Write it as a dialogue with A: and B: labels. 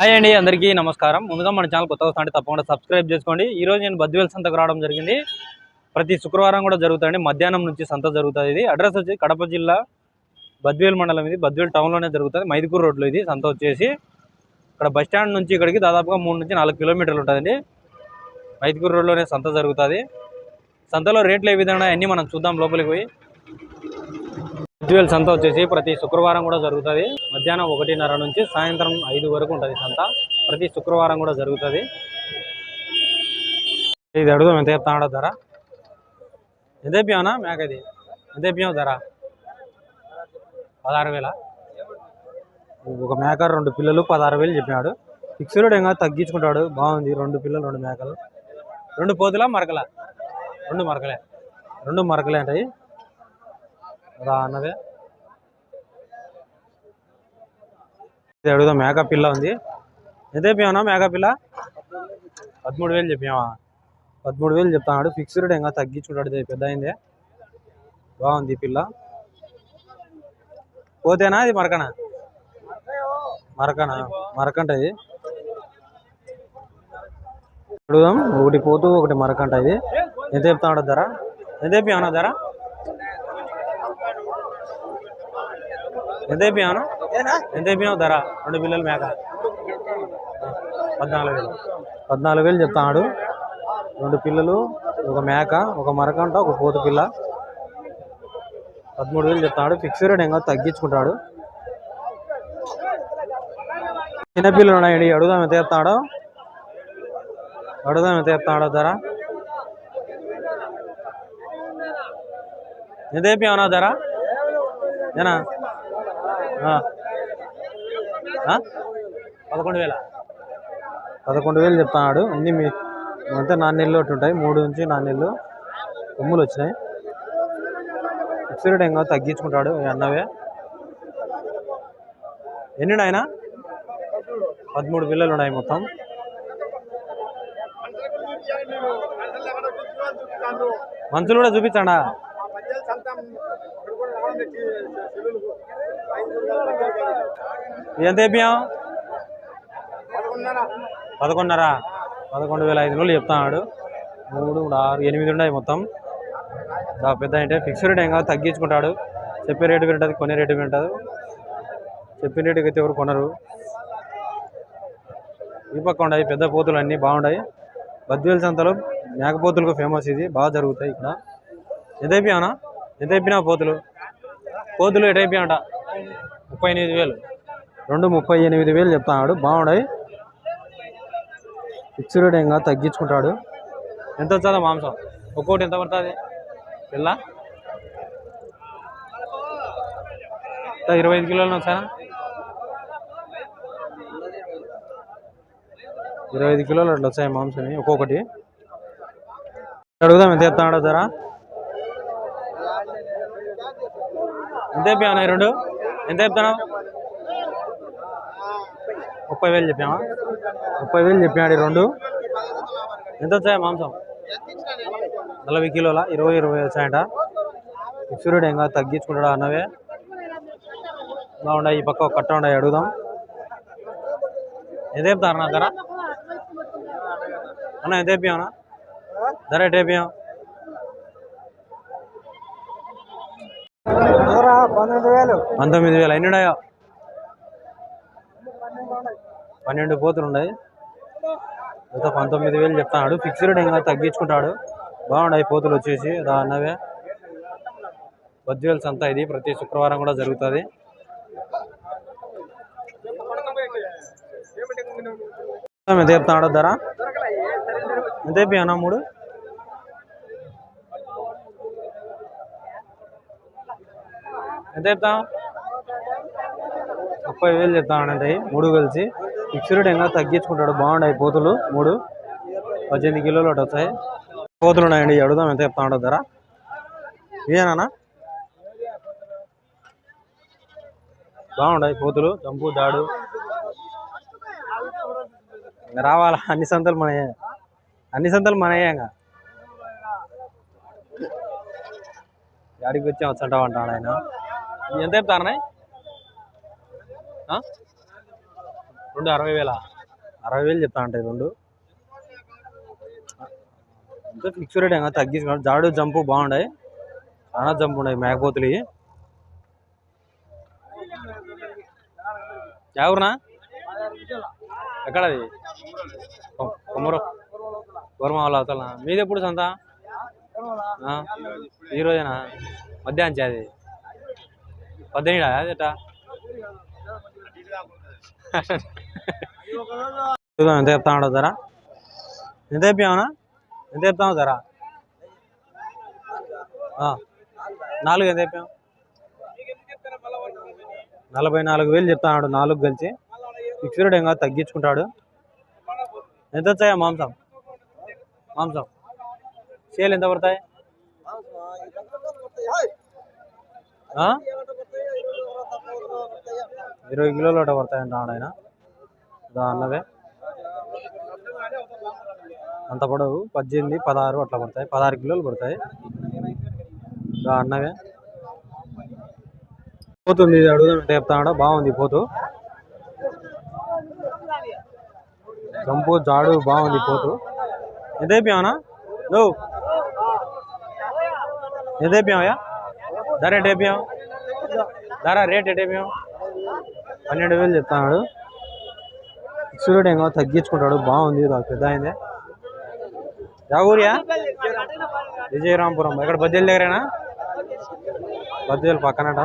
A: Hi అండి, అందరికీ నమస్కారం. ముందుగా మన ఛానల్ కొత్తగా వస్తుంటే తప్పకుండా సబ్స్క్రైబ్ చేసుకోండి. ఈ రోజు నేను బద్వేల్ సంతకు రావడం జరిగింది. ప్రతి శుక్రవారం కూడా జరుగుతుంది. మధ్యాహ్నం నుంచి సంత జరుగుతుంది. ఇది అడ్రస్ వచ్చి కడప జిల్లా బద్వేల్ మండలం. ఇది బద్వేల్ టౌన్లోనే జరుగుతుంది. మైదుకూరు రోడ్లో ఇది సంత వచ్చేసి. ఇక్కడ బస్ స్టాండ్ నుంచి ఇక్కడికి దాదాపుగా 3 నుంచి 4 కిలోమీటర్లు ఉంటుందండి. మైదుకూరు రోడ్లోనే సంత జరుగుతుంది. సంతలో రేట్లు ఏ విధంగా అన్నీ మనం చూద్దాం లోపలికి పోయి. బద్వేల్ సంత వచ్చేసి ప్రతి శుక్రవారం కూడా జరుగుతుంది. మధ్యాహ్నం 1:30 నుంచి సాయంత్రం 5 వరకు ఉంటుంది సంత. ప్రతి శుక్రవారం కూడా జరుగుతుంది. ఇది అడుగుదాం, ఎంత చెప్తాడో ధర. ఎంత చెప్పావునా మేక? ఇది ఎంత చెప్పావు ధర? 16,000. ఒక మేక 2 పిల్లలు 16,000 చెప్పినాడు. ఫిక్స్డ్ ఏం తగ్గించుకుంటాడు. బాగుంది. 2 పిల్లలు 2 మేకలు. 2 పోతులా మరకలా? 2 మరకలే. 2 మరకలే అంటాయి అన్నదే. ఇది అడుగుదాం. మేక పిల్ల ఉంది. ఎంత చెప్పావునా మేక పిల్ల? 13,000 చెప్పావా? 13,000 చెప్తాడు. ఫిక్స్డ్ ఇంకా తగ్గించుకుంటాడు. పెద్ద అయిందే. బాగుంది పిల్ల. పోతేనా ఇది మరకనా? మరకనా? మరకంట ఇది. అడుగుదాం. ఒకటి పోతూ ఒకటి మరకంట ఇది. ఎంత చెప్తాడు ధర? ఎంత చెప్పావునా ధర? ఎంత చెప్పాను? ఎంత చెప్పావు ధర? 2 పిల్లలు మేక 14,000. 14,000 చెప్తాడు. 2 పిల్లలు, ఒక మేక, ఒక మరకంట, ఒక పోతు పిల్ల. 13,000 చెప్తాడు. ఫిక్స్డ్ ఇంకా తగ్గించుకుంటాడు. చిన్నపిల్లలు ఉన్నాయండి. అడుగుదాం ఎంత చెప్తాడో. అడుగుదాం ఎంత చెప్తాడో ధర. ఎంత చెప్పావునా ధర? ఏనా? 11,000. 11,000 చెప్తాడు. అన్ని అంతా 4 నెలలు ఉంటాయి. 3 నుంచి 4 నెలలు కొమ్ములు వచ్చినాయి. ఫిక్స్డ్ ఇంకా తగ్గించుకుంటాడు. అన్నవే. ఎన్ని ఆయన? 13 పిల్లలు ఉన్నాయి మొత్తం. మంచులు కూడా చూపించండా? ఎంత చెప్పాం? 11,500. 11,500 చెప్తాడు. 3, 6, 8 ఉన్నాయి మొత్తం. పెద్ద అంటే ఫిక్స్డ్ ఇంకా తగ్గించుకుంటాడు. చెప్పే రేటు వింటుంది, కొనే రేటు వింటుంది. చెప్పిన రేటుకి అయితే ఎవరు కొనరు. ఈ పక్క ఉన్నాయి పెద్ద పోతులు, అన్నీ బాగున్నాయి. బద్వేల్ సంతలో మేకపోతులకు ఫేమస్. ఇది బాగా జరుగుతాయి ఇక్కడ. ఎంత అయిపోయావునా? ఎంత అయిపోయినావు పోతులు? పోతులు ఎటు అయిపోయామంట? 38,000. 2 38,000 చెప్తాడు. బాగున్నాయి. ఫిక్స్డ్ ఇంకా తగ్గించుకుంటాడు. ఎంత వచ్చా మాంసం? ఒక్కోటి ఎంత పడుతుంది పిల్ల? 25 కిలోలు వచ్చానా? 25 కిలోలు అట్లా వచ్చాయి మాంసం ఒక్కొక్కటి. అడుగుదాం ఎంత చెప్తాడో ధర. ఎంత చెప్పావు? 2 ఎంత చెప్తాను? 30,000 చెప్పామా? 30,000 చెప్పాడు. 2 ఎంత వచ్చాయి మాంసం? 40 కిలోల 20 వచ్చాయంట. ఫిక్స్డ్ ఇంకా తగ్గించుకుంటాడు అన్నవే. బాగున్నాయి. ఈ పక్క ఒక కట్ట ఉన్నాయి. అడుగుదాం. ఎంత చెప్తారు నా ధర? అన్న ఎంత చెప్పావునా ధర? ఎటు చెప్పాం? 19,000. ఎన్ని ఉన్నాయో? 12 పోతులు ఉన్నాయి. 19,000 చెప్తాడు. ఫిక్స్డ్ ఇంకా తగ్గించుకుంటాడు. బాగున్నాయి పోతులు వచ్చేసి అన్నవే. బద్వేల్ సంత ఇది ప్రతి శుక్రవారం కూడా జరుగుతుంది. ఎంత చెప్తాడో ధర? ఎంత చెప్పానా? 3 ఎంత చెప్తాం? 30,000 చెప్తానంటే 3 కలిసి. ఫిక్స్డ్ ఇంకా తగ్గించుకుంటాడు. బాగున్నాయి పోతులు. 3 18 కిలోలు ఒకటి వచ్చాయి. పోతులు ఉన్నాయండి. అడుగుదాం ఎంత చెప్తాడో ధర. ఇదేనా? బాగున్నాయి పోతులు. జంపు దాడు రావాలా? అన్ని సంతలు మనయే. అన్ని సంతలు మనయే. ఇంకా గాడికి వచ్చి వచ్చంటావు అంటాడు ఆయన. ఎంత చెప్తారన్నాయి? 2 60,000. 60,000 చెప్తా ఉంటాయి రెండు. ఇంకా ఫిక్స్ రేట్ ఏమో తగ్గించుకోండి. జాడు జంపు బాగుంటాయి, చాలా జంపు ఉన్నాయి మేకపోతులు. ఎవరునా ఎక్కడది? కొమ్మరు గోరమాల అవతల. మీది ఎప్పుడు సొంత? ఈరోజేనా? మధ్యాహ్నం అది 18 అదేట. ఎంత చెప్తా ఉండవు ధర? ఎంత చెప్పావునా? ఎంత చెప్తావు ధర? 4 ఎంత చెప్పాము? 44,000 చెప్తాడు. 4 కలిసి ఫిక్స్ రేట్ ఏం కాదు, తగ్గించుకుంటాడు. ఎంత వచ్చాయా మాంసం? సేల్ ఎంత పడతాయి? 20 కిలోలు అట్లా పడతాయంట ఆయన. అన్నవే అంత పడవు, 18, 16 అట్లా పడతాయి. 16 కిలోలు పడతాయి అన్నవే. పోతుంది అడుగుదామంటే చెప్తాడు. బాగుంది పోతు, జంపు జాడు బాగుంది పోతు. ఎంత అయిపోయావునా నువ్వు? ఎంత అయిపోయావా? ధర ఎట్ అయిపోయావు? రేట్ ఎట్ అయిపోయావు? 12,000 చెప్తాడు. ఫిక్స్ రేట్ ఏమో తగ్గించుకుంటాడు. బాగుంది, పెద్ద అయిందే. ఊరియా? విజయరాంపురం. ఇక్కడ బద్వేలు దగ్గరేనా? బద్వేలు పక్కనట.